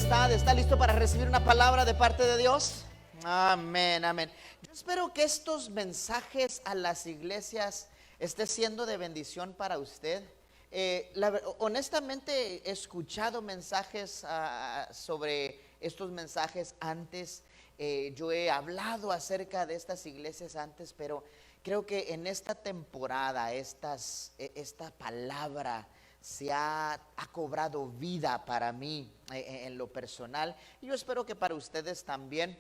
está? ¿Está listo para recibir una palabra de parte de Dios? Amén, amén. Yo espero que estos mensajes a las iglesias estén siendo de bendición para usted. Honestamente he escuchado mensajes sobre estos mensajes antes. Yo he hablado acerca de estas iglesias antes, pero creo que en esta temporada esta palabra ha cobrado vida para mí en lo personal, y yo espero que para ustedes también.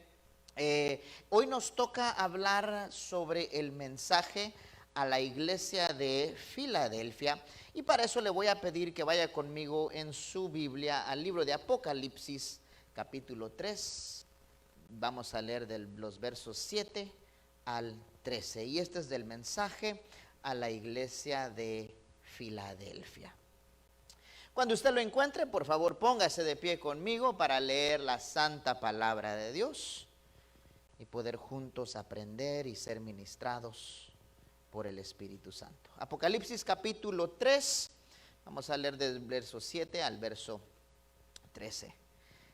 Hoy nos toca hablar sobre el mensaje a la iglesia de Filadelfia, y para eso le voy a pedir que vaya conmigo en su Biblia al libro de Apocalipsis capítulo 3. Vamos a leer de los versos 7 al 13, y este es del mensaje a la iglesia de Filadelfia. Cuando usted lo encuentre, por favor, póngase de pie conmigo para leer la santa palabra de Dios y poder juntos aprender y ser ministrados por el Espíritu Santo. Apocalipsis capítulo 3, vamos a leer del verso 7 al verso 13.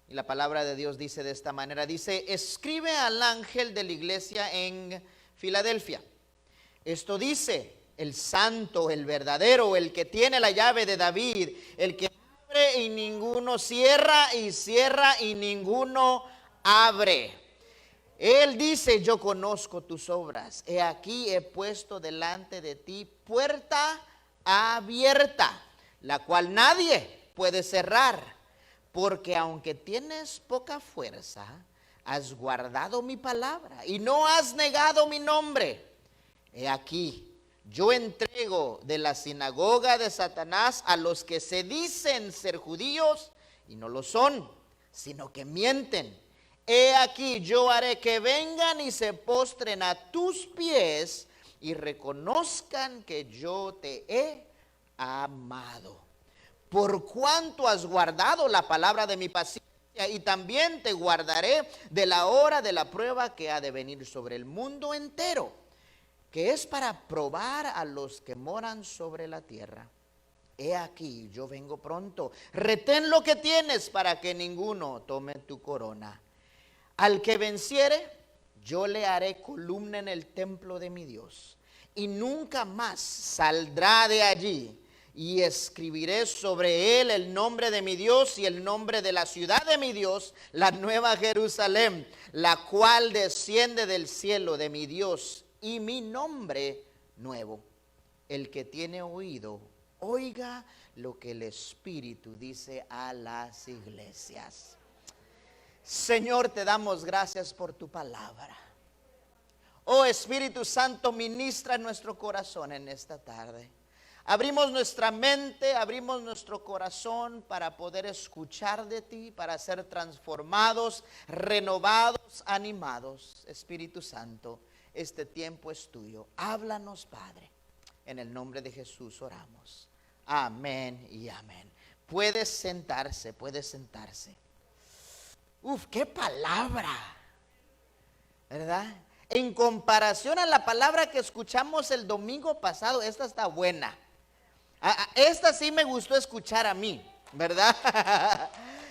Y la palabra de Dios dice de esta manera, dice: escribe al ángel de la iglesia en Filadelfia. Esto dice el santo, el verdadero, el que tiene la llave de David, el que abre y ninguno cierra, y cierra y ninguno abre. Él dice: yo conozco tus obras, he aquí he puesto delante de ti puerta abierta, la cual nadie puede cerrar, porque aunque tienes poca fuerza, has guardado mi palabra y no has negado mi nombre. He aquí, yo entrego de la sinagoga de Satanás a los que se dicen ser judíos y no lo son, sino que mienten. He aquí, yo haré que vengan y se postren a tus pies y reconozcan que yo te he amado. Por cuanto has guardado la palabra de mi paciencia, y también te guardaré de la hora de la prueba que ha de venir sobre el mundo entero, que es para probar a los que moran sobre la tierra. He aquí, yo vengo pronto. Retén lo que tienes para que ninguno tome tu corona. Al que venciere, yo le haré columna en el templo de mi Dios, y nunca más saldrá de allí. Y escribiré sobre él el nombre de mi Dios y el nombre de la ciudad de mi Dios, la nueva Jerusalén, la cual desciende del cielo de mi Dios, y mi nombre nuevo. El que tiene oído, oiga lo que el Espíritu dice a las iglesias. Señor, te damos gracias por tu palabra. Oh Espíritu Santo, ministra en nuestro corazón en esta tarde. Abrimos nuestra mente, abrimos nuestro corazón para poder escuchar de ti, para ser transformados, renovados, animados. Espíritu Santo, este tiempo es tuyo. Háblanos, Padre. En el nombre de Jesús oramos. Amén y amén. Puede sentarse, puede sentarse. Uf, qué palabra, ¿verdad? En comparación a la palabra que escuchamos el domingo pasado, esta está buena. Esta sí me gustó escuchar a mí, ¿verdad?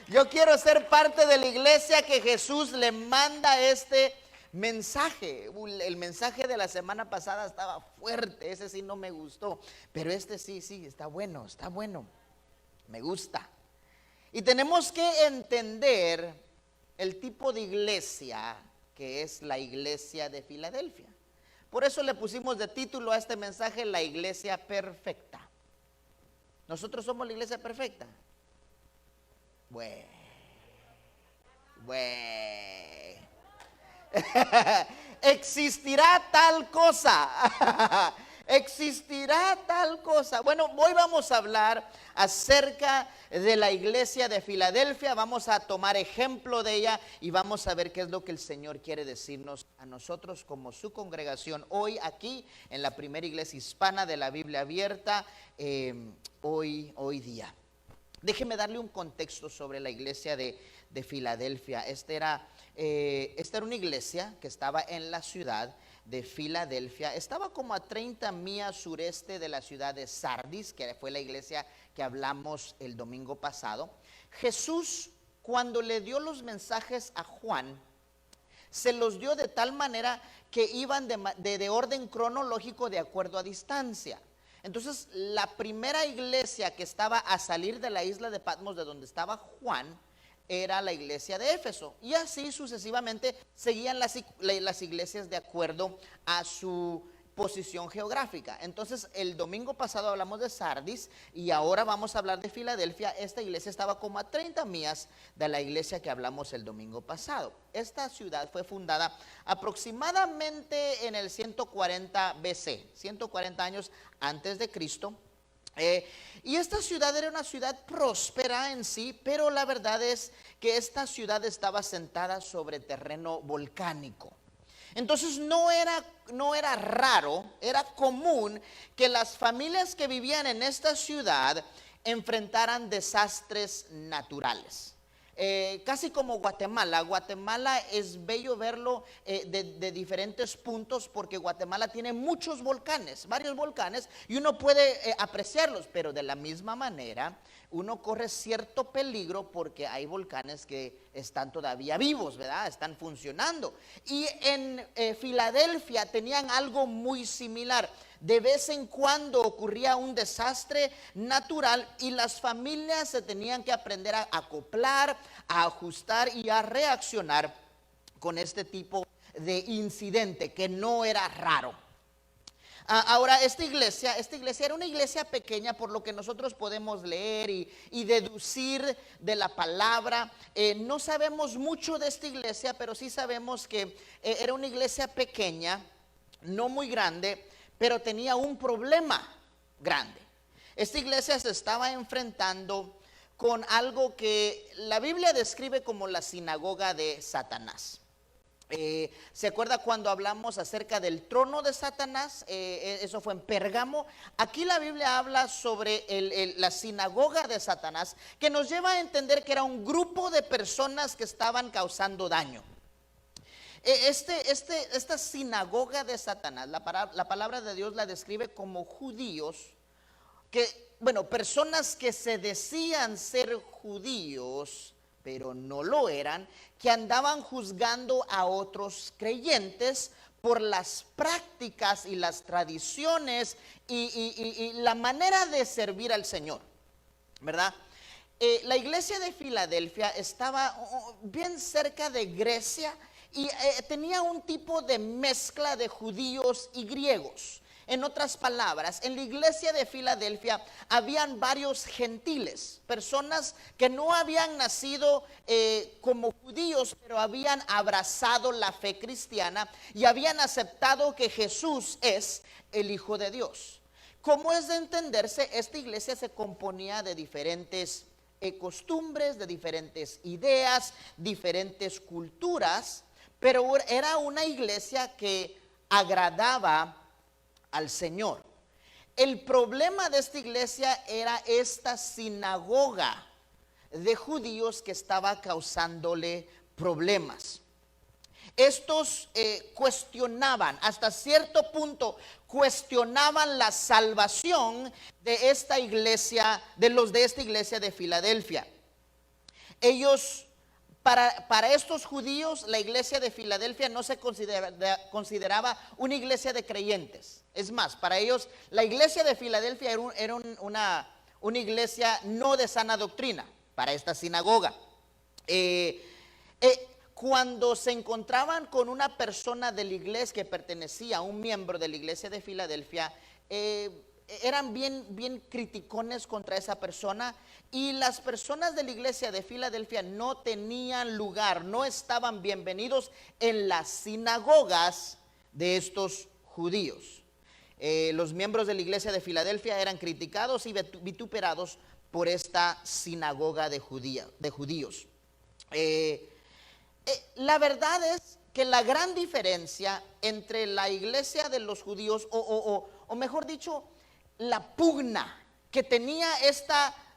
Yo quiero ser parte de la iglesia que Jesús le manda este mensaje. El mensaje de la semana pasada estaba fuerte, ese sí no me gustó, pero este sí, está bueno, me gusta. Y tenemos que entender el tipo de iglesia que es la iglesia de Filadelfia. Por eso le pusimos de título a este mensaje: la iglesia perfecta. ¿Nosotros somos la iglesia perfecta? Bueno. ¿Existirá tal cosa? ¿Existirá tal cosa? Bueno, hoy vamos a hablar acerca de la iglesia de Filadelfia. Vamos a tomar ejemplo de ella y vamos a ver qué es lo que el Señor quiere decirnos a nosotros como su congregación hoy aquí en la primera iglesia hispana de la Biblia abierta, hoy día. Déjeme darle un contexto sobre la iglesia de Filadelfia. Esta era una iglesia que estaba en la ciudad de Filadelfia. Estaba como a 30 millas sureste de la ciudad de Sardis, que fue la iglesia que hablamos el domingo pasado. Jesús cuando le dio los mensajes a Juan, se los dio de tal manera que iban de orden cronológico de acuerdo a distancia. Entonces, la primera iglesia que estaba a salir de la isla de Patmos, de donde estaba Juan, era la iglesia de Éfeso. Y así sucesivamente seguían las iglesias de acuerdo a su posición geográfica. Entonces, el domingo pasado hablamos de Sardis y ahora vamos a hablar de Filadelfia. Esta iglesia estaba como a 30 millas de la iglesia que hablamos el domingo pasado. Esta ciudad fue fundada aproximadamente en el 140 BC, 140 años antes de Cristo. Y esta ciudad era una ciudad próspera en sí, pero la verdad es que esta ciudad estaba sentada sobre terreno volcánico. Entonces no era raro, era común que las familias que vivían en esta ciudad enfrentaran desastres naturales. Casi como Guatemala. Guatemala es bello verlo de diferentes puntos, porque Guatemala tiene muchos volcanes, varios volcanes, y uno puede apreciarlos, pero de la misma manera uno corre cierto peligro porque hay volcanes que están todavía vivos, ¿verdad? Están funcionando. Y en Filadelfia tenían algo muy similar. De vez en cuando ocurría un desastre natural y las familias se tenían que aprender a acoplar, a ajustar y a reaccionar con este tipo de incidente que no era raro. Ahora, esta iglesia era una iglesia pequeña, por lo que nosotros podemos leer y deducir de la palabra. No sabemos mucho de esta iglesia, pero sí sabemos que era una iglesia pequeña, no muy grande, pero tenía un problema grande. Esta iglesia se estaba enfrentando con algo que la Biblia describe como la sinagoga de Satanás. ¿Se acuerda cuando hablamos acerca del trono de Satanás? Eso fue en Pérgamo. Aquí la Biblia habla sobre la sinagoga de Satanás, que nos lleva a entender que era un grupo de personas que estaban causando daño. Esta sinagoga de Satanás, la palabra de Dios la describe como judíos, personas que se decían ser judíos, pero no lo eran, que andaban juzgando a otros creyentes por las prácticas y las tradiciones y la manera de servir al Señor, ¿verdad? La iglesia de Filadelfia estaba bien cerca de Grecia y tenía un tipo de mezcla de judíos y griegos. En otras palabras, en la iglesia de Filadelfia habían varios gentiles, personas que no habían nacido como judíos, pero habían abrazado la fe cristiana y habían aceptado que Jesús es el Hijo de Dios. Como es de entenderse, esta iglesia se componía de diferentes costumbres, de diferentes ideas, diferentes culturas, pero era una iglesia que agradaba al Señor. El problema de esta iglesia era esta sinagoga de judíos que estaba causándole problemas. Estos cuestionaban, hasta cierto punto, cuestionaban la salvación de esta iglesia, de esta iglesia de Filadelfia. Ellos, para estos judíos, la iglesia de Filadelfia no se consideraba una iglesia de creyentes. Es más, para ellos la iglesia de Filadelfia era una iglesia no de sana doctrina, para esta sinagoga. Cuando se encontraban con una persona de la iglesia que pertenecía a un miembro de la iglesia de Filadelfia, eran bien criticones contra esa persona, y las personas de la iglesia de Filadelfia no tenían lugar, no estaban bienvenidos en las sinagogas de estos judíos. Los miembros de la iglesia de Filadelfia eran criticados y vituperados por esta sinagoga de judíos. La verdad es que la gran diferencia entre la iglesia de los judíos, o mejor dicho, la pugna que tenía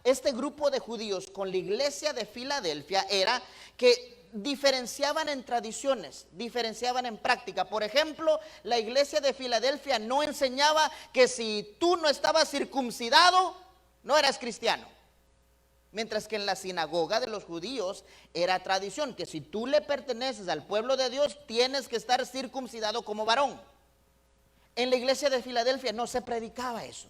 este grupo de judíos con la iglesia de Filadelfia, era que diferenciaban en tradiciones, diferenciaban en práctica. Por ejemplo, la iglesia de Filadelfia no enseñaba que si tú no estabas circuncidado, no eras cristiano. Mientras que en la sinagoga de los judíos era tradición que si tú le perteneces al pueblo de Dios, tienes que estar circuncidado como varón. En la iglesia de Filadelfia no se predicaba eso.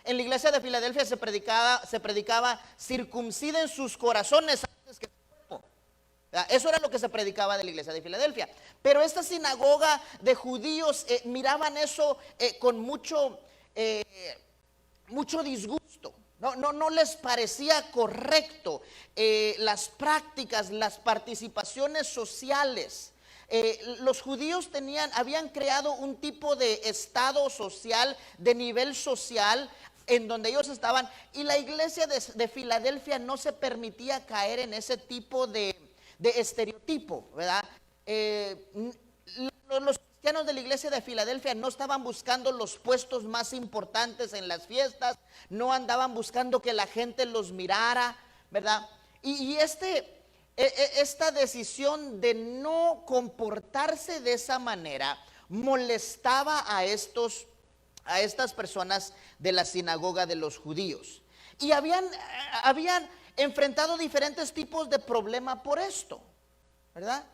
En la iglesia de Filadelfia se predicaba circunciden sus corazones antes que su cuerpo. Eso era lo que se predicaba de la iglesia de Filadelfia. Pero esta sinagoga de judíos miraban eso con mucho disgusto. No les parecía correcto las prácticas, las participaciones sociales. Los judíos habían creado un tipo de estado social, de nivel social, en donde ellos estaban, y la iglesia de Filadelfia no se permitía caer en ese tipo de estereotipo, ¿verdad? Los cristianos de la iglesia de Filadelfia no estaban buscando los puestos más importantes en las fiestas, no andaban buscando que la gente los mirara, ¿verdad? Y esta decisión de no comportarse de esa manera molestaba a estas personas de la sinagoga de los judíos. Y habían enfrentado diferentes tipos de problema por esto, ¿verdad?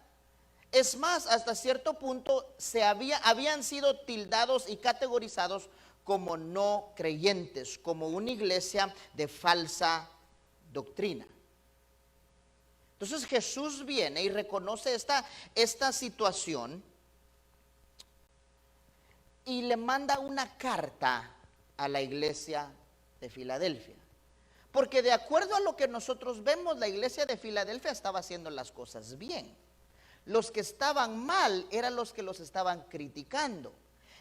Es más, hasta cierto punto habían sido tildados y categorizados como no creyentes, como una iglesia de falsa doctrina. Entonces Jesús viene y reconoce esta situación y le manda una carta a la iglesia de Filadelfia. Porque de acuerdo a lo que nosotros vemos, la iglesia de Filadelfia estaba haciendo las cosas bien. Los que estaban mal eran los que los estaban criticando,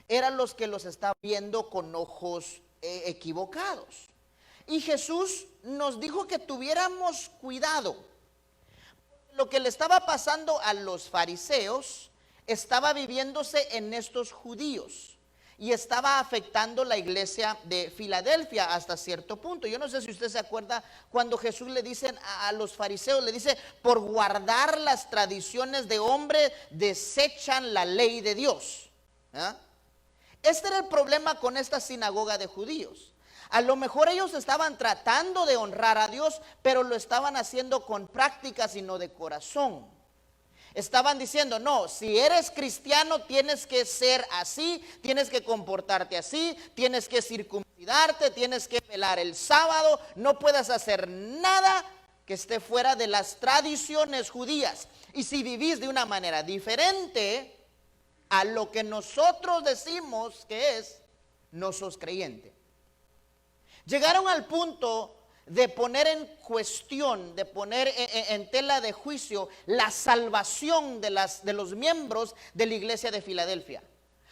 eran los que los estaban viendo con ojos equivocados. Y Jesús nos dijo que tuviéramos cuidado. Lo que le estaba pasando a los fariseos estaba viviéndose en estos judíos y estaba afectando la iglesia de Filadelfia hasta cierto punto. Yo no sé si usted se acuerda cuando Jesús le dice a los fariseos, le dice, por guardar las tradiciones de hombre desechan la ley de Dios. Este era el problema con esta sinagoga de judíos. A lo mejor ellos estaban tratando de honrar a Dios, pero lo estaban haciendo con prácticas y no de corazón. Estaban diciendo, no, si eres cristiano tienes que ser así, tienes que comportarte así, tienes que circuncidarte, tienes que velar el sábado, no puedes hacer nada que esté fuera de las tradiciones judías. Y si vivís de una manera diferente a lo que nosotros decimos que es, no sos creyente. Llegaron al punto de poner en cuestión, de poner en tela de juicio la salvación de los miembros de la iglesia de Filadelfia.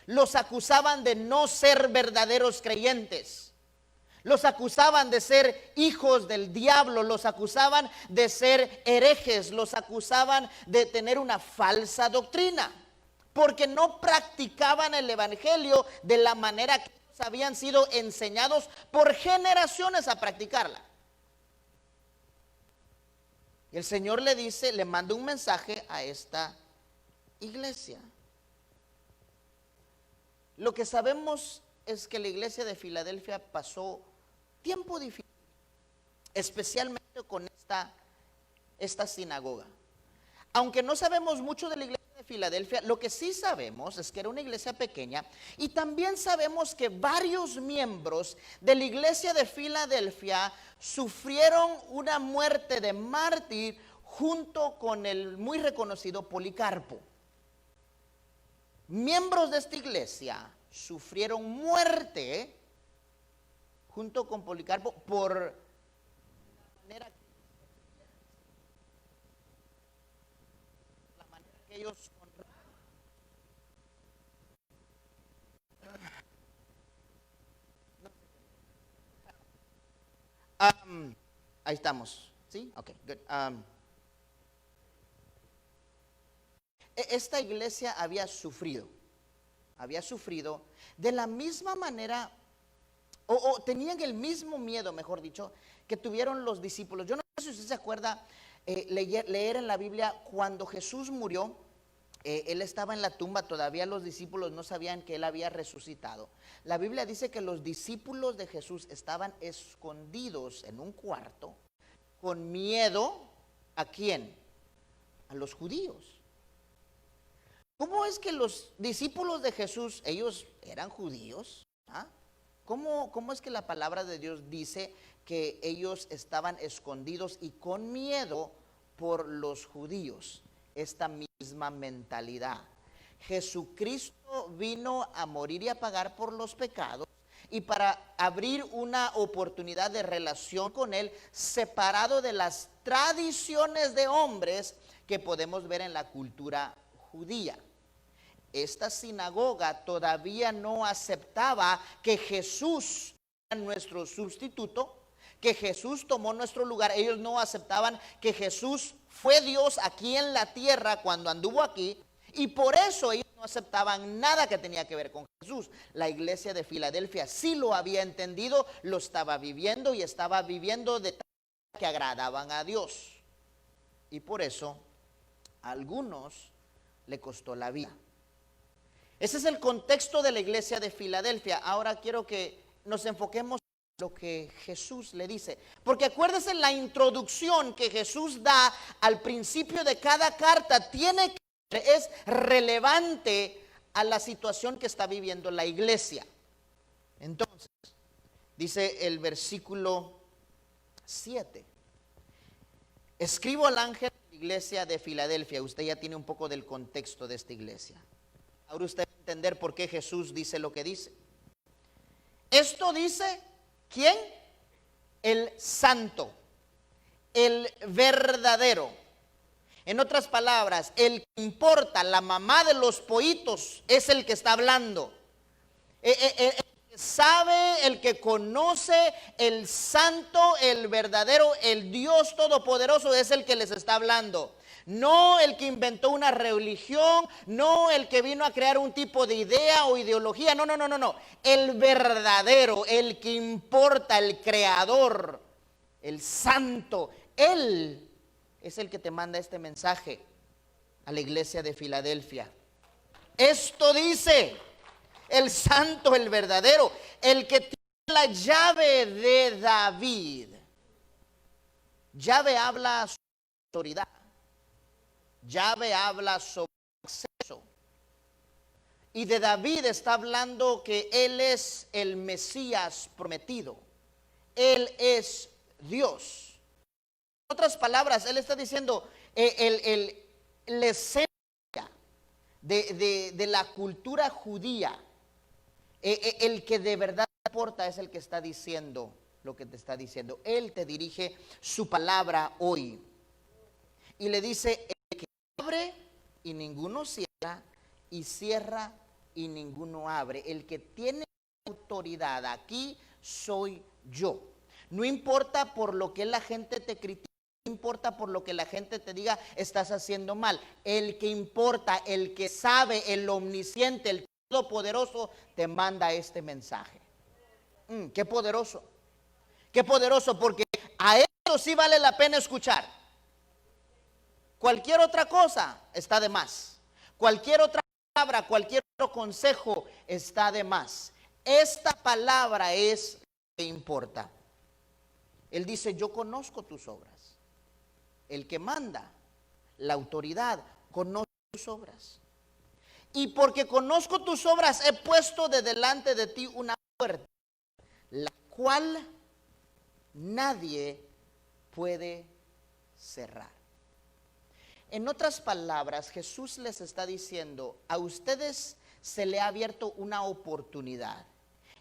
Los acusaban de no ser verdaderos creyentes. Los acusaban de ser hijos del diablo, los acusaban de ser herejes, los acusaban de tener una falsa doctrina, porque no practicaban el evangelio de la manera que habían sido enseñados por generaciones a practicarla. Y el Señor le manda un mensaje a esta iglesia. Lo que sabemos es que la iglesia de Filadelfia pasó tiempo difícil, especialmente con esta sinagoga. Aunque no sabemos mucho de la iglesia de Filadelfia, lo que sí sabemos es que era una iglesia pequeña, y también sabemos que varios miembros de la iglesia de Filadelfia sufrieron una muerte de mártir junto con el muy reconocido Policarpo. Miembros de esta iglesia sufrieron muerte junto con Policarpo por la manera que ellos ahí estamos, ¿sí? Ok, good. Esta iglesia había sufrido de la misma manera, o tenían el mismo miedo, mejor dicho, que tuvieron los discípulos. Yo no sé si usted se acuerda leer en la Biblia cuando Jesús murió. Él estaba en la tumba, todavía los discípulos no sabían que él había resucitado. La Biblia dice que los discípulos de Jesús estaban escondidos en un cuarto, con miedo, ¿a quién? A los judíos. ¿Cómo es que los discípulos de Jesús, ellos eran judíos? ¿Ah? ¿Cómo es que la palabra de Dios dice que ellos estaban escondidos y con miedo por los judíos? Esta misma mentalidad. Jesucristo vino a morir y a pagar por los pecados, y para abrir una oportunidad de relación con Él, separado de las tradiciones de hombres que podemos ver en la cultura judía. Esta sinagoga todavía no aceptaba que Jesús era nuestro sustituto, que Jesús tomó nuestro lugar. Ellos no aceptaban que Jesús fue Dios aquí en la tierra cuando anduvo aquí, y por eso ellos no aceptaban nada que tenía que ver con Jesús. La iglesia de Filadelfia sí lo había entendido, lo estaba viviendo y estaba viviendo de tal manera que agradaban a Dios. Y por eso a algunos le costó la vida. Ese es el contexto de la iglesia de Filadelfia. Ahora quiero que nos enfoquemos en lo que Jesús le dice. Porque acuérdense, la introducción que Jesús da al principio de cada carta es relevante a la situación que está viviendo la iglesia. Entonces, dice el versículo 7. Escribo al ángel de la iglesia de Filadelfia. Usted ya tiene un poco del contexto de esta iglesia. Ahora usted va a entender por qué Jesús dice lo que dice. Esto dice, ¿quién? El santo, el verdadero. En otras palabras, el que importa, la mamá de los pollitos, es el que está hablando. El que sabe, el que conoce, el santo, el verdadero, el Dios todopoderoso es el que les está hablando. No el que inventó una religión, no el que vino a crear un tipo de idea o ideología, no. El verdadero, el que importa, el creador, el santo, Él es el que te manda este mensaje a la iglesia de Filadelfia. Esto dice el santo, el verdadero, el que tiene la llave de David. Llave habla sobre autoridad. Llave habla sobre acceso. Y de David está hablando que él es el Mesías prometido. Él es Dios. En otras palabras, él está diciendo la esencia de la cultura judía. El que de verdad importa es el que está diciendo lo que te está diciendo. Él te dirige su palabra hoy. Y le dice: abre y ninguno cierra, y cierra y ninguno abre. El que tiene autoridad aquí soy yo. No importa por lo que la gente te critica, no importa por lo que la gente te diga estás haciendo mal. El que importa, el que sabe, el omnisciente, el todopoderoso te manda este mensaje. Qué poderoso. Qué poderoso, porque a esto sí vale la pena escuchar. Cualquier otra cosa está de más. Cualquier otra palabra, cualquier otro consejo está de más. Esta palabra es lo que importa. Él dice: yo conozco tus obras. El que manda, la autoridad, conoce tus obras. Y porque conozco tus obras, he puesto de delante de ti una puerta, la cual nadie puede cerrar. En otras palabras, Jesús les está diciendo: a ustedes se le ha abierto una oportunidad,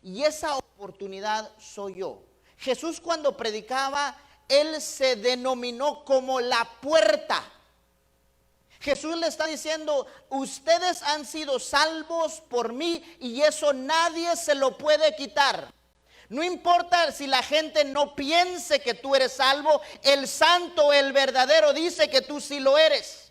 y esa oportunidad soy yo. Jesús, cuando predicaba, Él se denominó como la puerta. Jesús le está diciendo: ustedes han sido salvos por mí, y eso nadie se lo puede quitar. No importa si la gente no piense que tú eres salvo, el santo, el verdadero dice que tú sí lo eres.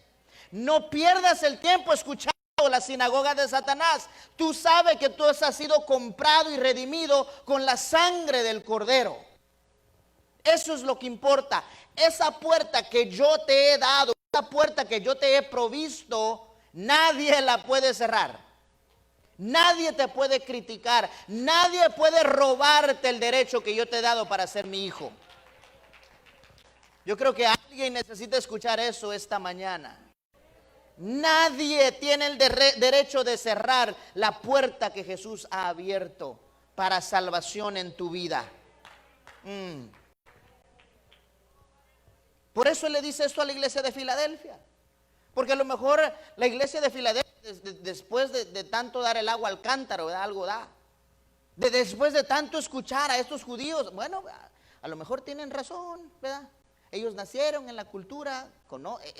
No pierdas el tiempo escuchando la sinagoga de Satanás. Tú sabes que tú has sido comprado y redimido con la sangre del Cordero. Eso es lo que importa. Esa puerta que yo te he dado, esa puerta que yo te he provisto, nadie la puede cerrar. Nadie te puede criticar, nadie puede robarte el derecho que yo te he dado para ser mi hijo. Yo creo que alguien necesita escuchar eso esta mañana. Nadie tiene el derecho de cerrar la puerta que Jesús ha abierto para salvación en tu vida. Por eso le dice esto a la iglesia de Filadelfia. Porque a lo mejor la iglesia de Filadelfia, después de tanto dar el agua al cántaro, ¿verdad? Algo da. Después de tanto escuchar a estos judíos, bueno, a lo mejor tienen razón, ¿verdad? Ellos nacieron en la cultura,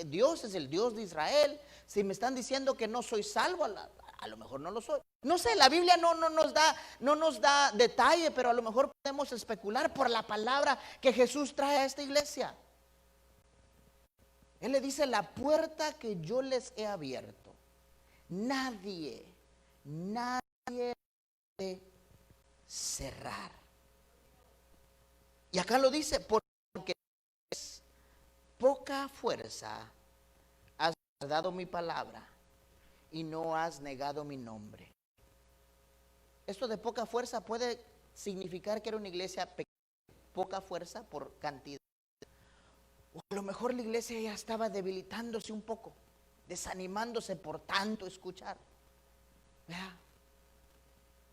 Dios es el Dios de Israel. Si me están diciendo que no soy salvo, a lo mejor no lo soy. No sé, la Biblia no nos da detalle, pero a lo mejor podemos especular por la palabra que Jesús trae a esta iglesia. Él le dice: la puerta que yo les he abierto, nadie puede cerrar. Y acá lo dice: porque es poca fuerza has dado mi palabra y no has negado mi nombre. Esto de poca fuerza puede significar que era una iglesia pequeña, poca fuerza por cantidad. O a lo mejor la iglesia ya estaba debilitándose un poco, desanimándose por tanto escuchar. ¿Verdad?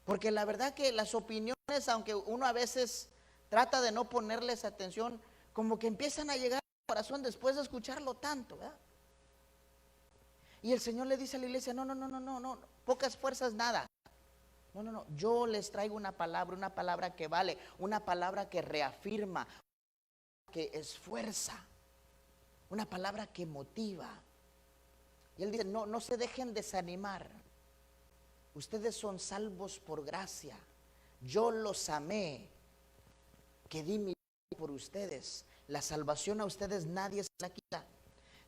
Porque la verdad que las opiniones, aunque uno a veces trata de no ponerles atención, como que empiezan a llegar al corazón después de escucharlo tanto, ¿verdad? Y el Señor le dice a la iglesia: no, pocas fuerzas nada. No, yo les traigo una palabra que vale, una palabra que reafirma, que esfuerza, una palabra que motiva. Y él dice: no se dejen desanimar. Ustedes son salvos por gracia. Yo los amé, que di mi vida por ustedes. La salvación a ustedes nadie se la quita.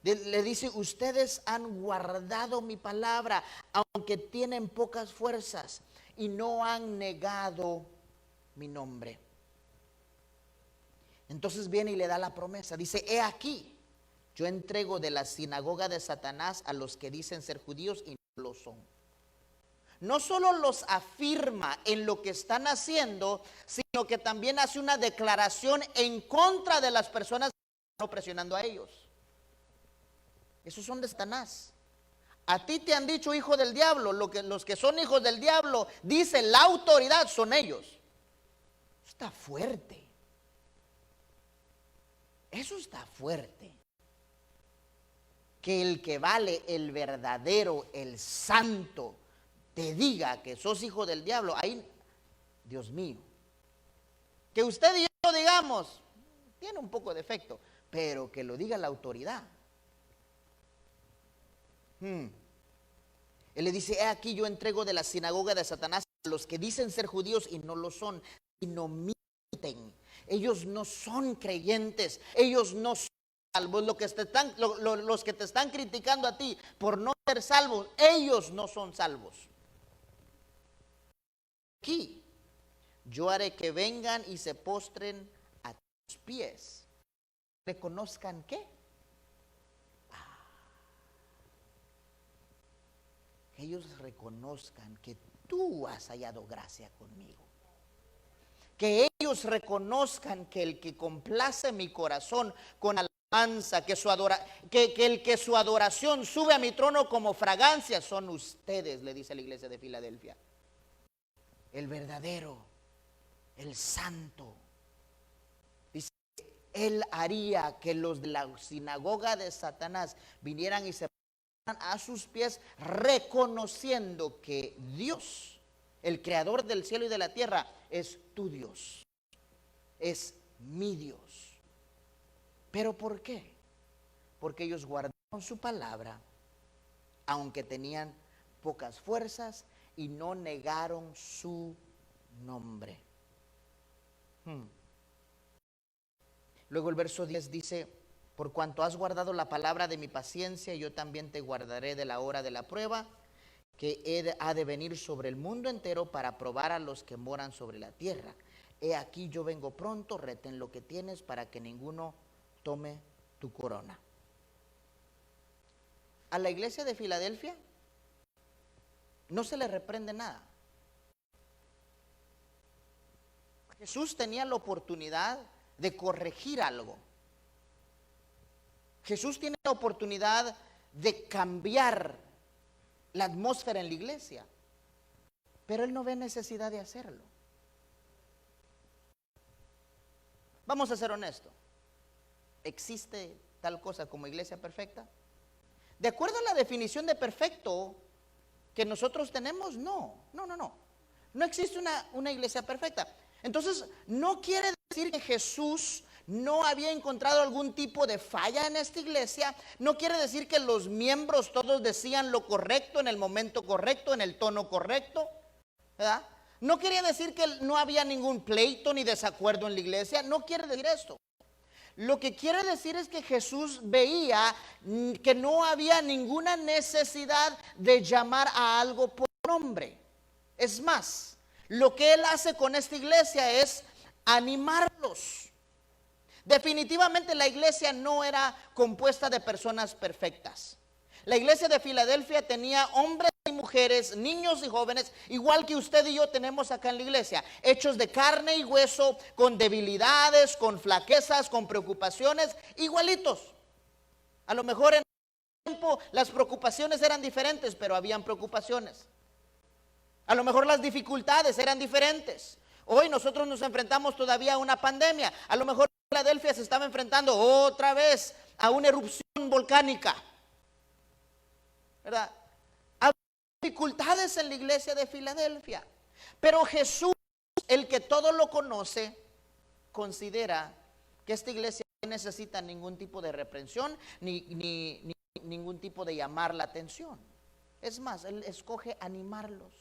Le dice: ustedes han guardado mi palabra, aunque tienen pocas fuerzas, y no han negado mi nombre. Entonces viene y le da la promesa. Dice: he aquí, yo entrego de la sinagoga de Satanás a los que dicen ser judíos y no lo son. No solo los afirma en lo que están haciendo, sino que también hace una declaración en contra de las personas que están opresionando a ellos. Esos son de Satanás. A ti te han dicho hijo del diablo. Los que son hijos del diablo, dice la autoridad, son ellos. Está fuerte. Eso está fuerte. Que el que vale, el verdadero, el santo, te diga que sos hijo del diablo. Ahí, Dios mío. Que usted y yo lo digamos, tiene un poco de efecto, pero que lo diga la autoridad. Él le dice: he aquí, yo entrego de la sinagoga de Satanás a los que dicen ser judíos y no lo son, sino mienten. Ellos no son creyentes, ellos no son salvos. Los que te están criticando a ti por no ser salvos, ellos no son salvos. Aquí yo haré que vengan y se postren a tus pies. ¿Reconozcan qué? Que ellos reconozcan que tú has hallado gracia conmigo. Que ellos reconozcan que el que complace mi corazón con alabanza, que el que su adoración sube a mi trono como fragancia, son ustedes, le dice la iglesia de Filadelfia. El verdadero, el santo. Dice: él haría que los de la sinagoga de Satanás vinieran y se a sus pies, reconociendo que Dios, el creador del cielo y de la tierra, es tu Dios, es mi Dios. ¿Pero por qué? Porque ellos guardaron su palabra, aunque tenían pocas fuerzas, y no negaron su nombre. Luego el verso 10 dice: por cuanto has guardado la palabra de mi paciencia, yo también te guardaré de la hora de la prueba que ha de venir sobre el mundo entero para probar a los que moran sobre la tierra. He aquí, yo vengo pronto, retén lo que tienes para que ninguno tome tu corona. A la iglesia de Filadelfia no se le reprende nada. Jesús tenía la oportunidad de corregir algo. Jesús tiene la oportunidad de cambiar la atmósfera en la iglesia, pero Él no ve necesidad de hacerlo. Vamos a ser honestos. ¿Existe tal cosa como iglesia perfecta? De acuerdo a la definición de perfecto que nosotros tenemos, no. No existe una iglesia perfecta. Entonces, no quiere decir que Jesús no había encontrado algún tipo de falla en esta iglesia. No quiere decir que los miembros todos decían lo correcto en el momento correcto, en el tono correcto, ¿verdad? No quería decir que no había ningún pleito ni desacuerdo en la iglesia. No quiere decir esto. Lo que quiere decir es que Jesús veía que no había ninguna necesidad de llamar a algo por nombre. Es más, lo que Él hace con esta iglesia es animarlos. Definitivamente la iglesia no era compuesta de personas perfectas. La iglesia de Filadelfia tenía hombres y mujeres, niños y jóvenes, igual que usted y yo tenemos acá en la iglesia, hechos de carne y hueso, con debilidades, con flaquezas, con preocupaciones, igualitos. A lo mejor en el tiempo las preocupaciones eran diferentes, pero habían preocupaciones. A lo mejor las dificultades eran diferentes. Hoy nosotros nos enfrentamos todavía a una pandemia. A lo mejor Filadelfia se estaba enfrentando otra vez a una erupción volcánica, ¿verdad? Hay dificultades en la iglesia de Filadelfia, pero Jesús, el que todo lo conoce, considera que esta iglesia no necesita ningún tipo de reprensión ni ningún tipo de llamar la atención. Es más, Él escoge animarlos,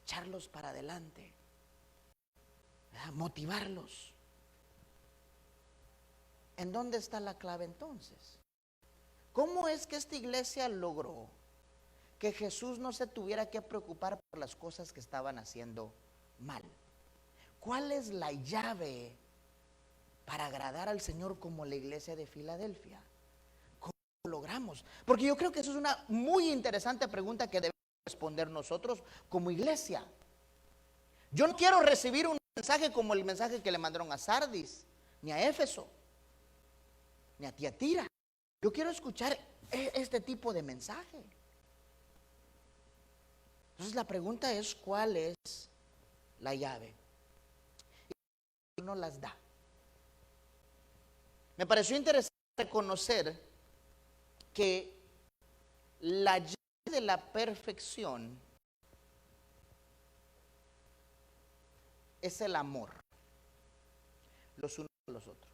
echarlos para adelante, ¿verdad? Motivarlos. ¿En dónde está la clave entonces? ¿Cómo es que esta iglesia logró que Jesús no se tuviera que preocupar por las cosas que estaban haciendo mal? ¿Cuál es la llave para agradar al Señor como la iglesia de Filadelfia? ¿Cómo lo logramos? Porque yo creo que eso es una muy interesante pregunta que debemos responder nosotros como iglesia. Yo no quiero recibir un mensaje como el mensaje que le mandaron a Sardis, ni a Éfeso, ni a Tiatira. Yo quiero escuchar este tipo de mensaje. Entonces la pregunta es, ¿cuál es la llave? Y no las da. Me pareció interesante reconocer que la llave de la perfección es el amor, los unos a los otros.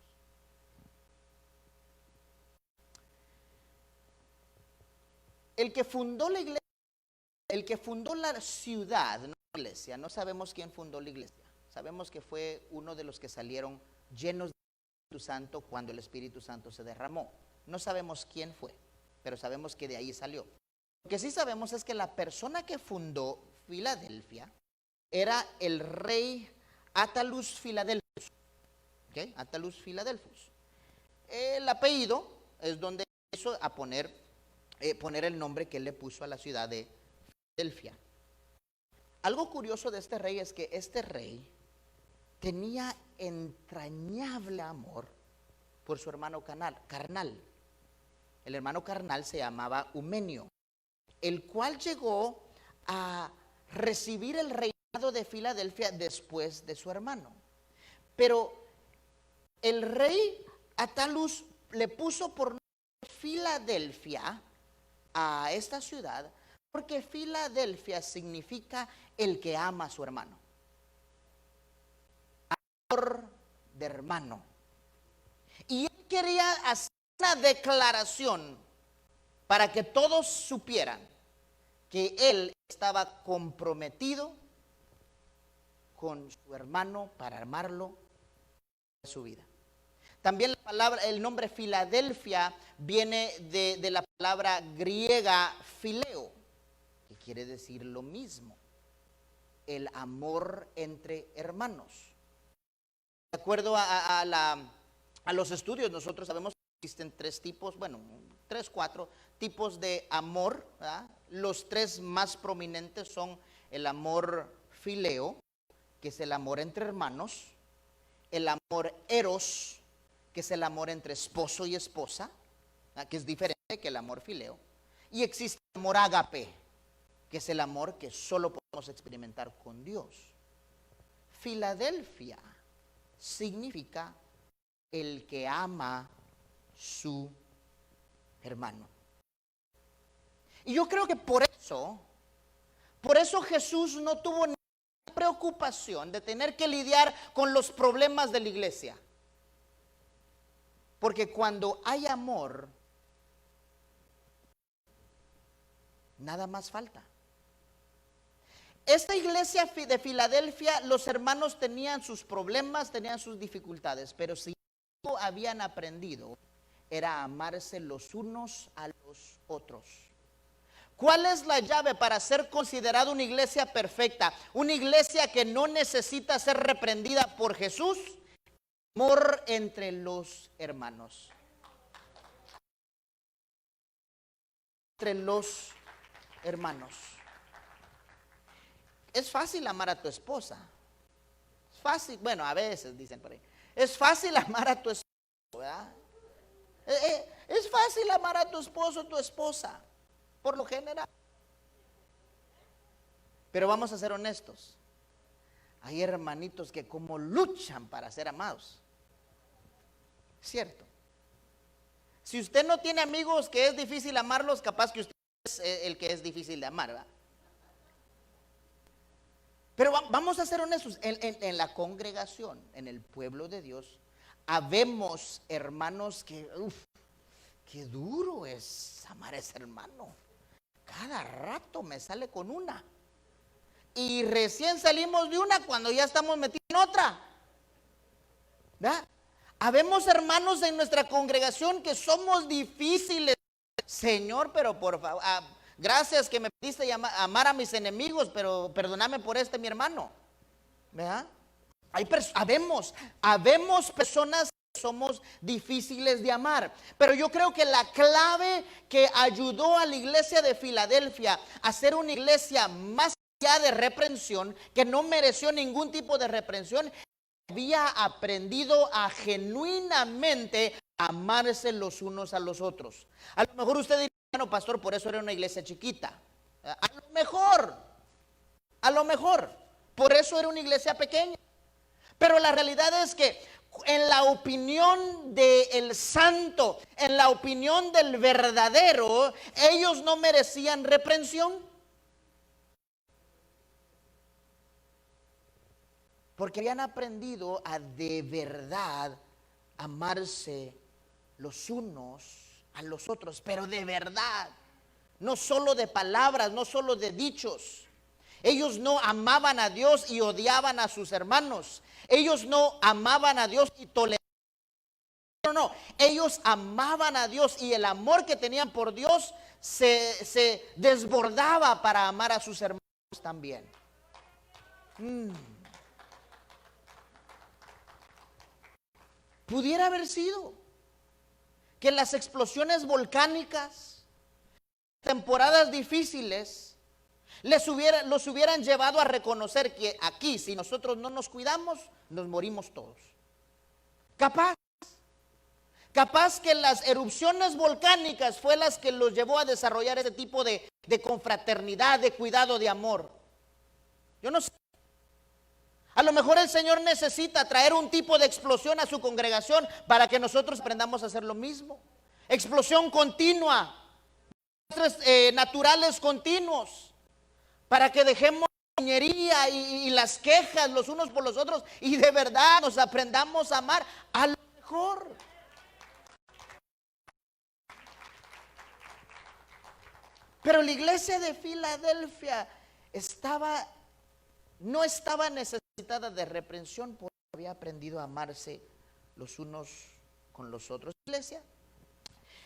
El que fundó la iglesia, el que fundó la ciudad, no la iglesia, no sabemos quién fundó la iglesia. Sabemos que fue uno de los que salieron llenos del Espíritu Santo cuando el Espíritu Santo se derramó. No sabemos quién fue, pero sabemos que de ahí salió. Lo que sí sabemos es que la persona que fundó Filadelfia era el rey Attalus Filadelfus. ¿Okay? Attalus Filadelfus. El apellido es donde hizo a poner el nombre que él le puso a la ciudad de Filadelfia. Algo curioso de este rey es que este rey tenía entrañable amor por su hermano carnal. El hermano carnal se llamaba Humenio, el cual llegó a recibir el reinado de Filadelfia después de su hermano. Pero el rey Attalus le puso por nombre Filadelfia a esta ciudad porque Filadelfia significa el que ama a su hermano. Amor de hermano. Y él quería hacer una declaración para que todos supieran que él estaba comprometido con su hermano para amarlo en su vida. También el nombre Filadelfia viene de la palabra griega fileo, que quiere decir lo mismo, el amor entre hermanos. De acuerdo a los estudios, nosotros sabemos que existen cuatro tipos de amor, ¿verdad? Los tres más prominentes son el amor fileo, que es el amor entre hermanos, el amor eros, que es el amor entre esposo y esposa, que es diferente que el amor fileo. Y existe el amor ágape, que es el amor que solo podemos experimentar con Dios. Filadelfia significa el que ama su hermano. Y yo creo que por eso Jesús no tuvo ninguna preocupación de tener que lidiar con los problemas de la iglesia. Porque cuando hay amor, nada más falta. Esta iglesia de Filadelfia, los hermanos tenían sus problemas, tenían sus dificultades, pero si algo habían aprendido era amarse los unos a los otros. ¿Cuál es la llave para ser considerada una iglesia perfecta? Una iglesia que no necesita ser reprendida por Jesús. Amor entre los hermanos. Entre los hermanos. Es fácil amar a tu esposa. Es fácil, bueno, a veces dicen por ahí. Es fácil amar a tu esposo, ¿verdad? Es fácil amar a tu esposo o tu esposa, por lo general. Pero vamos a ser honestos. Hay hermanitos que como luchan para ser amados. Cierto. Si usted no tiene amigos que es difícil amarlos, capaz que usted es el que es difícil de amar, ¿verdad? Pero vamos a ser honestos, en la congregación, en el pueblo de Dios, habemos hermanos que, qué duro es amar a ese hermano. Cada rato me sale con una. Y recién salimos de una cuando ya estamos metidos en otra. ¿Verdad? Habemos hermanos en nuestra congregación que somos difíciles. Señor, pero por favor, gracias que me pediste amar a mis enemigos, pero perdóname por mi hermano. ¿Verdad? Habemos personas que somos difíciles de amar. Pero yo creo que la clave que ayudó a la iglesia de Filadelfia a ser una iglesia más allá de reprensión, que no mereció ningún tipo de reprensión, había aprendido a genuinamente amarse los unos a los otros. A lo mejor usted diría, bueno, pastor, por eso era una iglesia chiquita. A lo mejor, por eso era una iglesia pequeña. Pero la realidad es que en la opinión del santo, en la opinión del verdadero, ellos no merecían reprensión. Porque habían aprendido a de verdad amarse los unos a los otros, pero de verdad, no solo de palabras, no solo de dichos. Ellos no amaban a Dios y odiaban a sus hermanos. Ellos no amaban a Dios y toleraban. No, ellos amaban a Dios y el amor que tenían por Dios se desbordaba para amar a sus hermanos también. Pudiera haber sido que las explosiones volcánicas, temporadas difíciles, los hubieran llevado a reconocer que aquí, si nosotros no nos cuidamos, nos morimos todos. Capaz que las erupciones volcánicas fue las que los llevó a desarrollar ese tipo de confraternidad, de cuidado, de amor. Yo no sé. A lo mejor el Señor necesita traer un tipo de explosión a su congregación para que nosotros aprendamos a hacer lo mismo. Explosión continua, naturales continuos, para que dejemos la niñería y las quejas los unos por los otros y de verdad nos aprendamos a amar. A lo mejor. Pero la iglesia de Filadelfia no estaba necesitada de reprensión porque había aprendido a amarse los unos con los otros. Iglesia,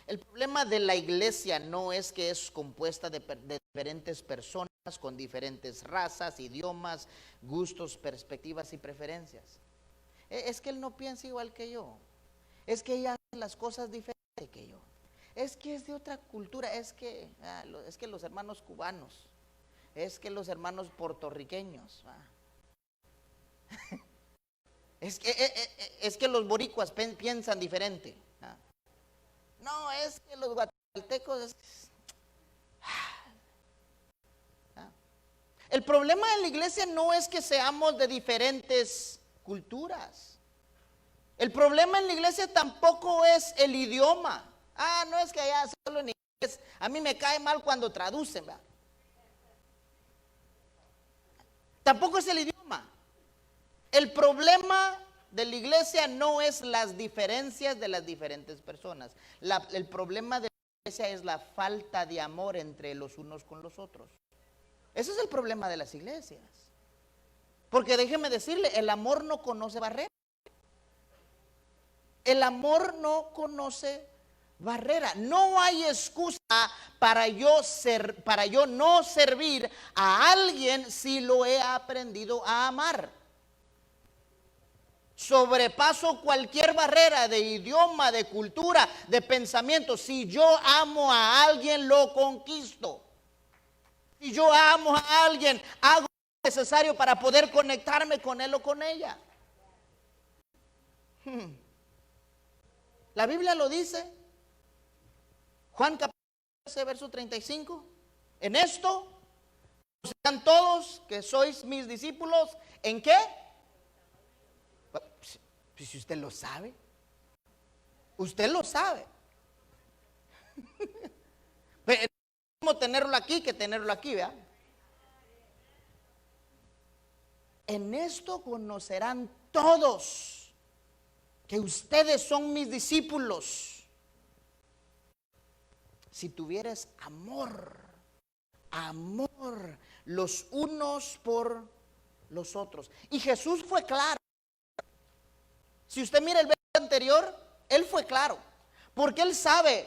el problema de la iglesia no es que es compuesta de diferentes personas con diferentes razas, idiomas, gustos, perspectivas y preferencias. Es que él no piensa igual que yo. Es que ella hace las cosas diferentes que yo. Es que es de otra cultura. Es que los hermanos cubanos. Es que los hermanos puertorriqueños. Es que los boricuas piensan diferente. No, es que los guatemaltecos... El problema en la iglesia no es que seamos de diferentes culturas. El problema en la iglesia tampoco es el idioma. No es que allá solo en inglés. A mí me cae mal cuando traducen, ¿verdad? Tampoco es el idioma. El problema de la iglesia no es las diferencias de las diferentes personas. El problema de la iglesia es la falta de amor entre los unos con los otros. Ese es el problema de las iglesias. Porque déjeme decirle, el amor no conoce barrera. El amor no conoce barrera. No hay excusa para yo no servir a alguien si lo he aprendido a amar. Sobrepaso cualquier barrera de idioma, de cultura, de pensamiento. Si yo amo a alguien, lo conquisto. Si yo amo a alguien, hago lo necesario para poder conectarme con él o con ella. La Biblia lo dice. Juan capítulo 13, verso 35. En esto conocerán todos que sois mis discípulos. ¿En qué? Pues si usted lo sabe. Usted lo sabe. Pero es como tenerlo aquí que tenerlo aquí, ¿verdad? En esto conocerán todos que ustedes son mis discípulos. Si tuvieres amor los unos por los otros. Y Jesús fue claro. Si usted mira el verso anterior, él fue claro. Porque él sabe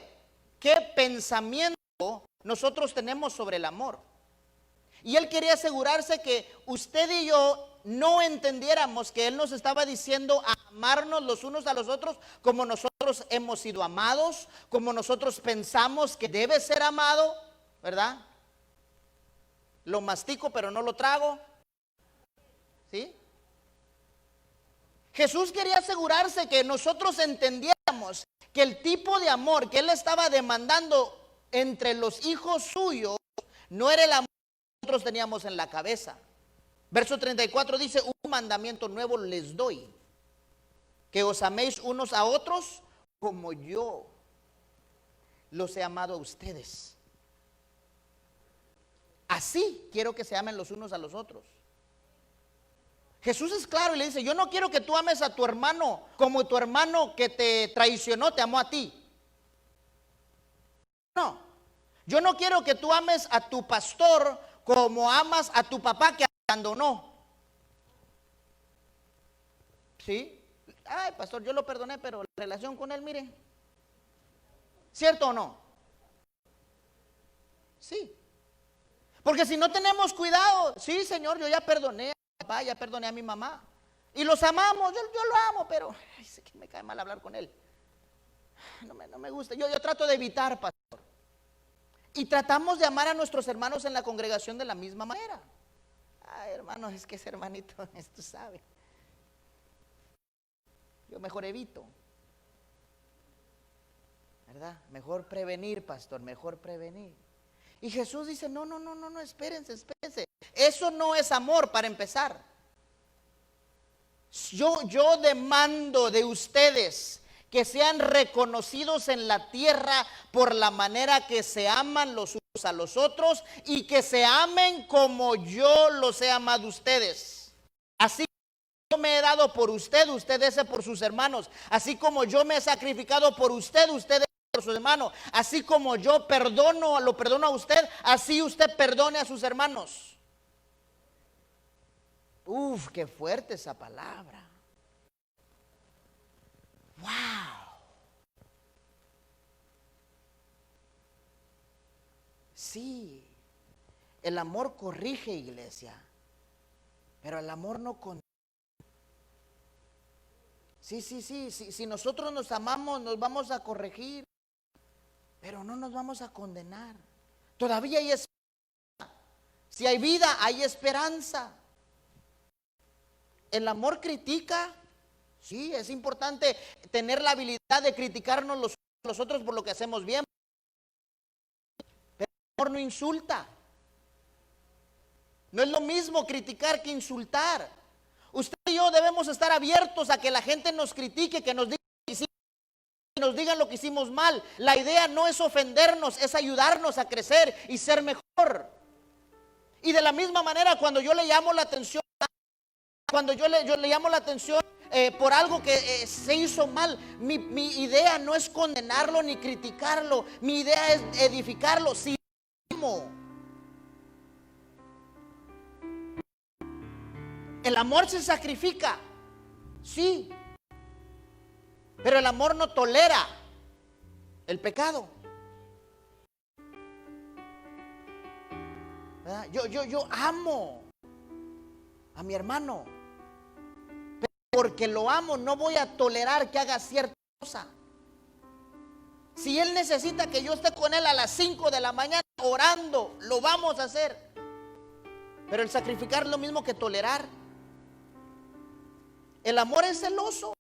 qué pensamiento nosotros tenemos sobre el amor. Y él quería asegurarse que usted y yo no entendiéramos que él nos estaba diciendo a amarnos los unos a los otros como nosotros hemos sido amados, como nosotros pensamos que debe ser amado, ¿verdad? Lo mastico pero no lo trago. ¿Sí? Jesús quería asegurarse que nosotros entendiéramos que el tipo de amor que él estaba demandando entre los hijos suyos no era el amor que nosotros teníamos en la cabeza. Verso 34 dice: un mandamiento nuevo les doy, que os améis unos a otros como yo los he amado a ustedes. Así quiero que se amen los unos a los otros. Jesús es claro y le dice: yo no quiero que tú ames a tu hermano como tu hermano que te traicionó te amó a ti. No, yo no quiero que tú ames a tu pastor como amas a tu papá que abandonó. ¿Sí? Ay, pastor, yo lo perdoné, pero la relación con él, mire. ¿Cierto o no? Sí. Porque si no tenemos cuidado, sí, Señor, yo ya perdoné a mi papá, ya perdoné a mi mamá. Y los amamos, yo lo amo, pero ay, sé que me cae mal hablar con él. No me gusta. Yo trato de evitar, pastor. Y tratamos de amar a nuestros hermanos en la congregación de la misma manera. Ay, hermano, es que ese hermanito, tú sabes. Yo mejor evito. ¿Verdad? Mejor prevenir, pastor, mejor prevenir. Y Jesús dice: no, espérense. Eso no es amor para empezar. Yo demando de ustedes que sean reconocidos en la tierra por la manera que se aman los unos a los otros y que se amen como yo los he amado a ustedes. Así como yo me he dado por usted, usted dése por sus hermanos. Así como yo me he sacrificado por usted, usted dése por sus hermanos. Así como yo lo perdono a usted, así usted perdone a sus hermanos. Uf, qué fuerte esa palabra. Wow. Sí, el amor corrige, iglesia, pero el amor no condena. Sí, si nosotros nos amamos, nos vamos a corregir, pero no nos vamos a condenar. Todavía hay esperanza. Si hay vida, hay esperanza. El amor critica. Sí, es importante tener la habilidad de criticarnos los unos a los otros por lo que hacemos bien. Pero el amor no insulta. No es lo mismo criticar que insultar. Usted y yo debemos estar abiertos a que la gente nos critique, que nos digan lo que hicimos mal. La idea no es ofendernos, es ayudarnos a crecer y ser mejor. Y de la misma manera, cuando yo le llamo la atención, yo le llamo la atención por algo que se hizo mal, mi idea no es condenarlo ni criticarlo. Mi idea es edificarlo. Si amo, el amor se sacrifica, sí, pero el amor no tolera el pecado. ¿Verdad? Yo amo a mi hermano, pero porque lo amo no voy a tolerar que haga cierta cosa. Si él necesita que yo esté con él a las 5 de la mañana orando, lo vamos a hacer. Pero el sacrificar es lo mismo que tolerar. El amor es celoso,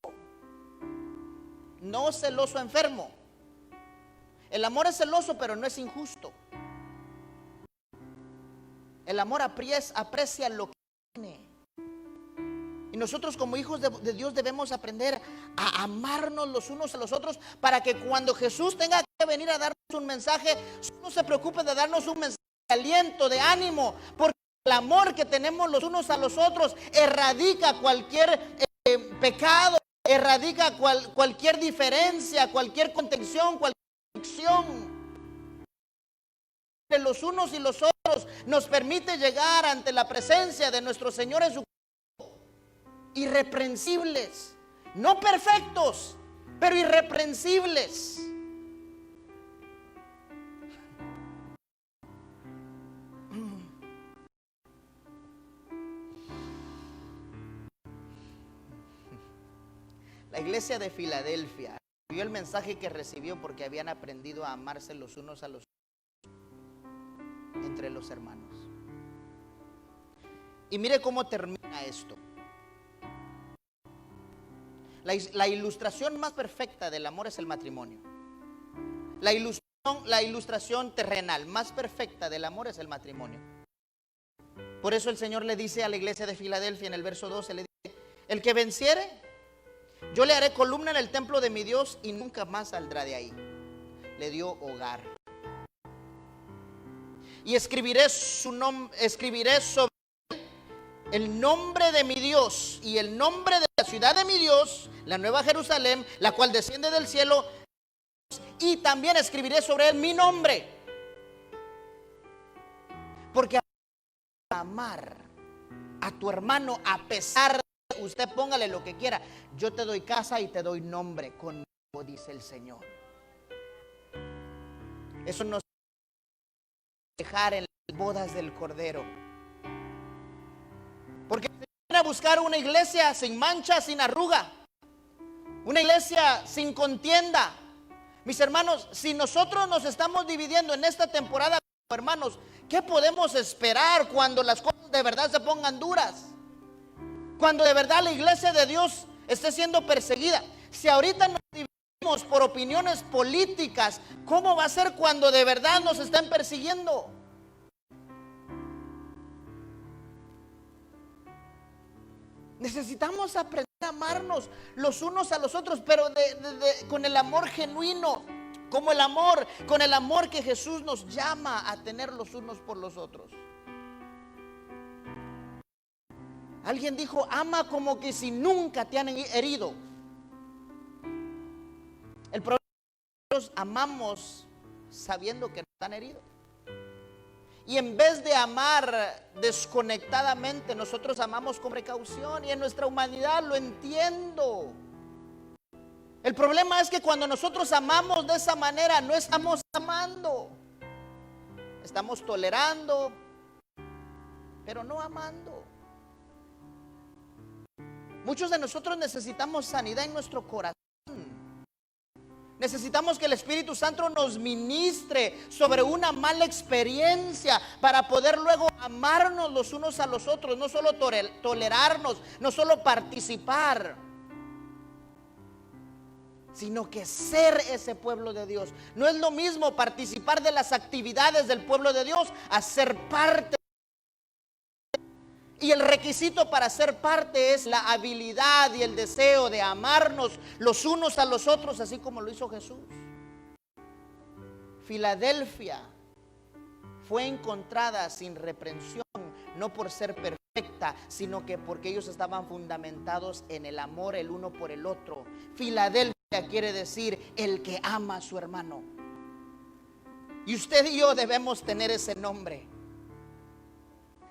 no celoso enfermo. El amor es celoso, pero no es injusto. El amor aprecia lo que tiene. Y nosotros como hijos de Dios debemos aprender a amarnos los unos a los otros, para que cuando Jesús tenga que venir a darnos un mensaje, no se preocupe de darnos un mensaje de aliento, de ánimo, porque el amor que tenemos los unos a los otros erradica cualquier pecado, erradica cualquier diferencia, cualquier contención, cualquier fricción de los unos y los otros. Nos permite llegar ante la presencia de nuestro Señor Jesucristo irreprensibles, no perfectos, pero irreprensibles. La iglesia de Filadelfia vio el mensaje que recibió porque habían aprendido a amarse los unos a los otros entre los hermanos. Y mire cómo termina esto. La ilustración más perfecta del amor es el matrimonio. La ilustración terrenal más perfecta del amor es el matrimonio. Por eso el Señor le dice a la iglesia de Filadelfia en el verso 12, le dice: el que venciere, yo le haré columna en el templo de mi Dios y nunca más saldrá de ahí. Le dio hogar. Y escribiré sobre el nombre de mi Dios y el nombre de la ciudad de mi Dios, la nueva Jerusalén, la cual desciende del cielo, y también escribiré sobre él mi nombre. Porque amar a tu hermano, a pesar de usted póngale lo que quiera, yo te doy casa y te doy nombre conmigo, dice el Señor. Eso nos dejar en las bodas del Cordero. Porque viene a buscar una iglesia sin mancha, sin arruga, una iglesia sin contienda. Mis hermanos, si nosotros nos estamos dividiendo en esta temporada, hermanos, ¿qué podemos esperar cuando las cosas de verdad se pongan duras? Cuando de verdad la iglesia de Dios esté siendo perseguida. Si ahorita nos dividimos por opiniones políticas, ¿cómo va a ser cuando de verdad nos estén persiguiendo? Necesitamos aprender a amarnos los unos a los otros, pero con el amor genuino, con el amor que Jesús nos llama a tener los unos por los otros. Alguien dijo: ama como que si nunca te han herido. El problema es que nosotros amamos sabiendo que nos han herido. Y en vez de amar desconectadamente, nosotros amamos con precaución, y en nuestra humanidad lo entiendo. El problema es que cuando nosotros amamos de esa manera, no estamos amando. Estamos tolerando, pero no amando. Muchos de nosotros necesitamos sanidad en nuestro corazón. Necesitamos que el Espíritu Santo nos ministre sobre una mala experiencia para poder luego amarnos los unos a los otros, no solo tolerarnos, no solo participar, sino que ser ese pueblo de Dios. No es lo mismo participar de las actividades del pueblo de Dios a ser parte. Y el requisito para ser parte es la habilidad y el deseo de amarnos los unos a los otros, así como lo hizo Jesús. Filadelfia fue encontrada sin reprensión, no por ser perfecta, sino que porque ellos estaban fundamentados en el amor el uno por el otro. Filadelfia quiere decir el que ama a su hermano. Y usted y yo debemos tener ese nombre.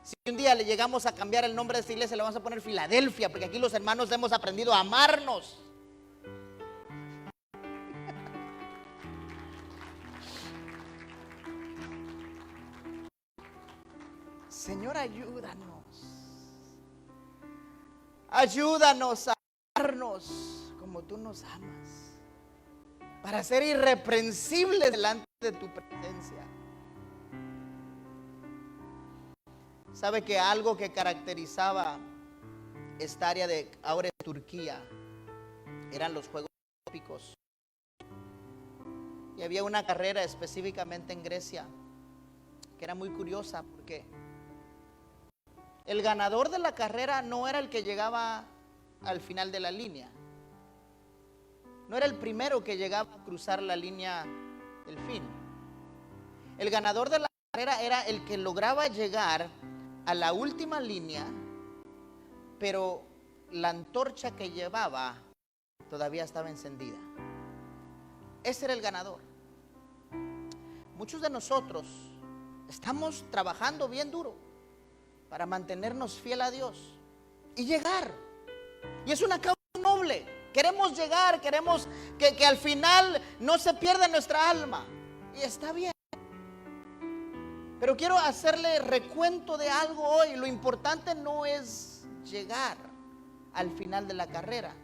Si un día le llegamos a cambiar el nombre de esta iglesia, le vamos a poner Filadelfia, porque aquí los hermanos hemos aprendido a amarnos. Señor, ayúdanos. Ayúdanos a amarnos como tú nos amas, para ser irreprensibles delante de tu presencia. ¿Sabe que algo que caracterizaba esta área de ahora Turquía eran los Juegos Olímpicos? Y había una carrera específicamente en Grecia que era muy curiosa, porque el ganador de la carrera no era el que llegaba al final de la línea, no era el primero que llegaba a cruzar la línea del fin. El ganador de la carrera era el que lograba llegar a la última línea, pero la antorcha que llevaba todavía estaba encendida. Ese era el ganador. Muchos de nosotros estamos trabajando bien duro para mantenernos fiel a Dios y llegar. Y es una causa noble. Queremos llegar, queremos que al final no se pierda nuestra alma. Y está bien. Pero quiero hacerle recuento de algo hoy. Lo importante no es llegar al final de la carrera.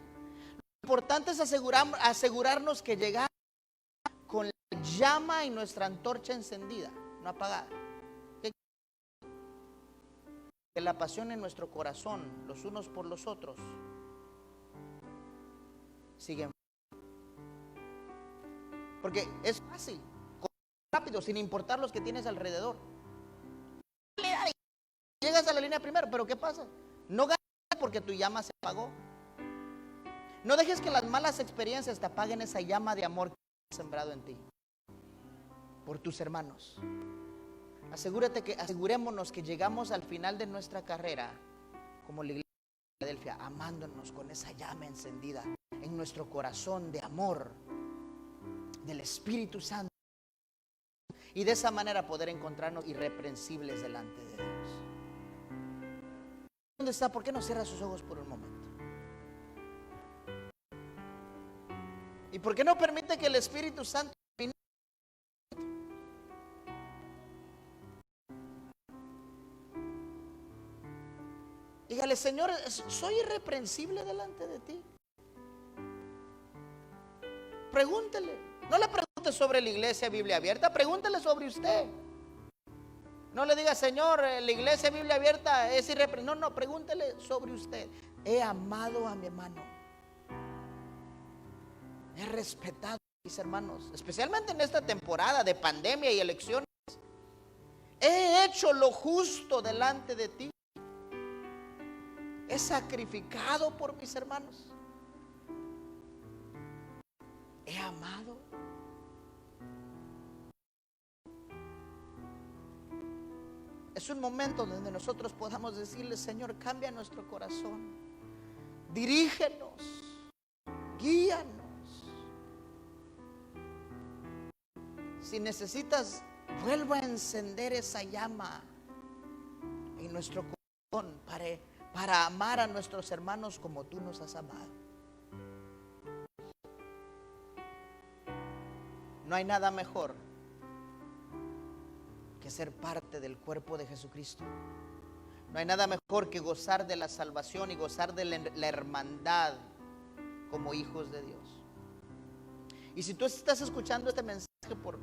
Lo importante es asegurarnos que llegamos con la llama y nuestra antorcha encendida, no apagada. Que la pasión en nuestro corazón, los unos por los otros, siguen. Porque es fácil, rápido, sin importar los que tienes alrededor. Llegas a la línea primero, pero ¿qué pasa? No ganas porque tu llama se apagó. No dejes que las malas experiencias te apaguen esa llama de amor que has sembrado en ti por tus hermanos. Asegurémonos que llegamos al final de nuestra carrera como la iglesia de Filadelfia, amándonos con esa llama encendida en nuestro corazón de amor del Espíritu Santo, y de esa manera poder encontrarnos irreprensibles delante de Dios. ¿Dónde está? ¿Por qué no cierra sus ojos por un momento? ¿Y por qué no permite que el Espíritu Santo dígale: Señor, soy irreprensible delante de ti? Pregúntele. No le pregunte sobre la iglesia Biblia Abierta, pregúntele sobre usted. No le diga: Señor, la iglesia Biblia Abierta es irreprensible. No, pregúntele sobre usted. He amado a mi hermano, he respetado a mis hermanos, especialmente en esta temporada de pandemia y elecciones. He hecho lo justo delante de ti. He sacrificado por mis hermanos. He amado. Es un momento donde nosotros podamos decirle: Señor, cambia nuestro corazón, dirígenos, guíanos. Si necesitas, vuelva a encender esa llama en nuestro corazón para amar a nuestros hermanos como tú nos has amado. No hay nada mejor que ser parte del cuerpo de Jesucristo. No hay nada mejor que gozar de la salvación y gozar de la hermandad como hijos de Dios. Y si tú estás escuchando este mensaje por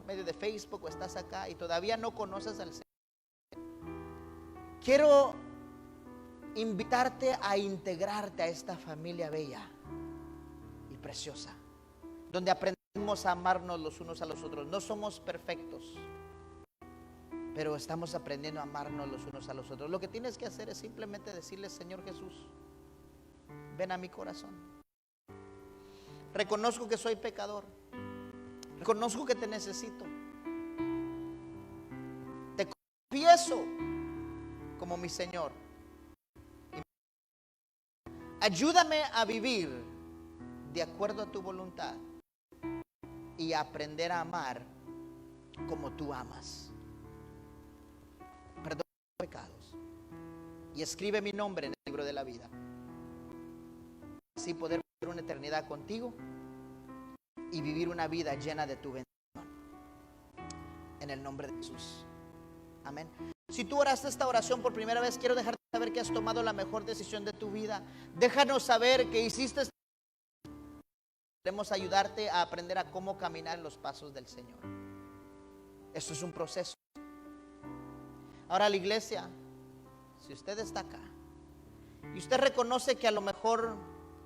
medio de Facebook o estás acá y todavía no conoces al Señor, quiero invitarte a integrarte a esta familia bella y preciosa. donde aprendemos a amarnos los unos a los otros. No somos perfectos, pero estamos aprendiendo a amarnos los unos a los otros. Lo que tienes que hacer es simplemente decirle: Señor Jesús, ven a mi corazón. Reconozco que soy pecador. Reconozco que te necesito. Te confieso como mi Señor. Ayúdame a vivir de acuerdo a tu voluntad y a aprender a amar como tú amas. Perdona mis pecados y escribe mi nombre en el libro de la vida. Así poder vivir una eternidad contigo y vivir una vida llena de tu bendición. En el nombre de Jesús. Amén. Si tú oraste esta oración por primera vez, quiero dejarte saber que has tomado la mejor decisión de tu vida. Déjanos saber que hiciste. Queremos ayudarte a aprender a cómo caminar en los pasos del Señor. Esto es un proceso. Ahora, la iglesia, si usted está acá y usted reconoce que a lo mejor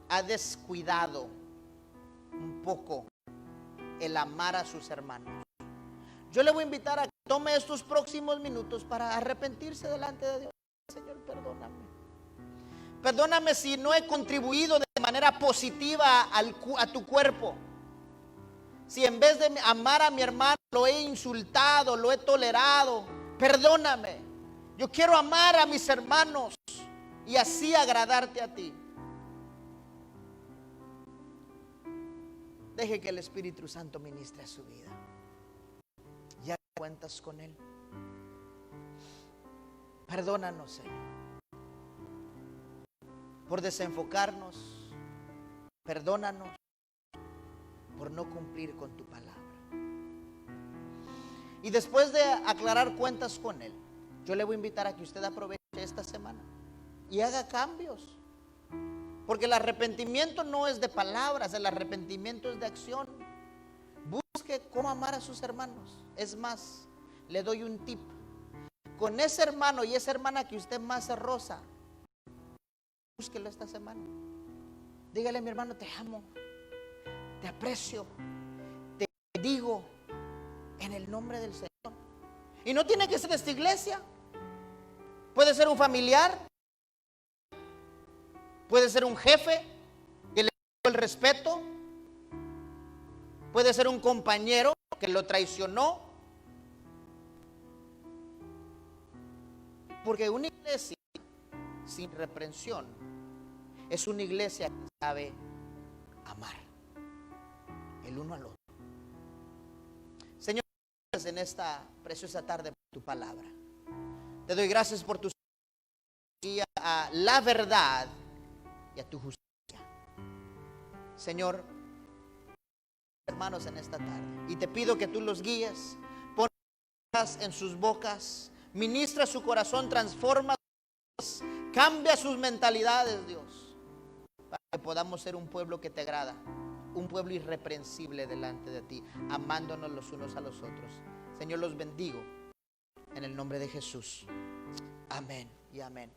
ha descuidado un poco el amar a sus hermanos, yo le voy a invitar a que tome estos próximos minutos para arrepentirse delante de Dios. Señor, perdóname. Perdóname si no he contribuido de manera positiva a tu cuerpo. Si en vez de amar a mi hermano lo he insultado, lo he tolerado. Perdóname. Yo quiero amar a mis hermanos y así agradarte a ti. Deje que el Espíritu Santo ministre a su vida. Ya cuentas con Él. Perdónanos, Señor, por desenfocarnos. Perdónanos por no cumplir con tu palabra. Y después de aclarar cuentas con Él, yo le voy a invitar a que usted aproveche esta semana y haga cambios. Porque el arrepentimiento no es de palabras, el arrepentimiento es de acción. Busque cómo amar a sus hermanos. Es más, le doy un tip. Con ese hermano y esa hermana que usted más se roza, búsquelo esta semana. Dígale: mi hermano, te amo, te aprecio, te digo en el nombre del Señor. Y no tiene que ser de esta iglesia. Puede ser un familiar, puede ser un jefe que le dio el respeto, puede ser un compañero que lo traicionó. Porque una iglesia sin reprensión es una iglesia que sabe amar el uno al otro. Señor, gracias en esta preciosa tarde por tu palabra. Te doy gracias por tu guía a la verdad y a tu justicia. Señor, hermanos en esta tarde, y te pido que tú los guíes, pongas en sus bocas, ministra su corazón, transforma, cambia sus mentalidades, Dios, para que podamos ser un pueblo que te agrada, un pueblo irreprensible delante de ti, amándonos los unos a los otros. Señor, los bendigo en el nombre de Jesús. Amén y amén.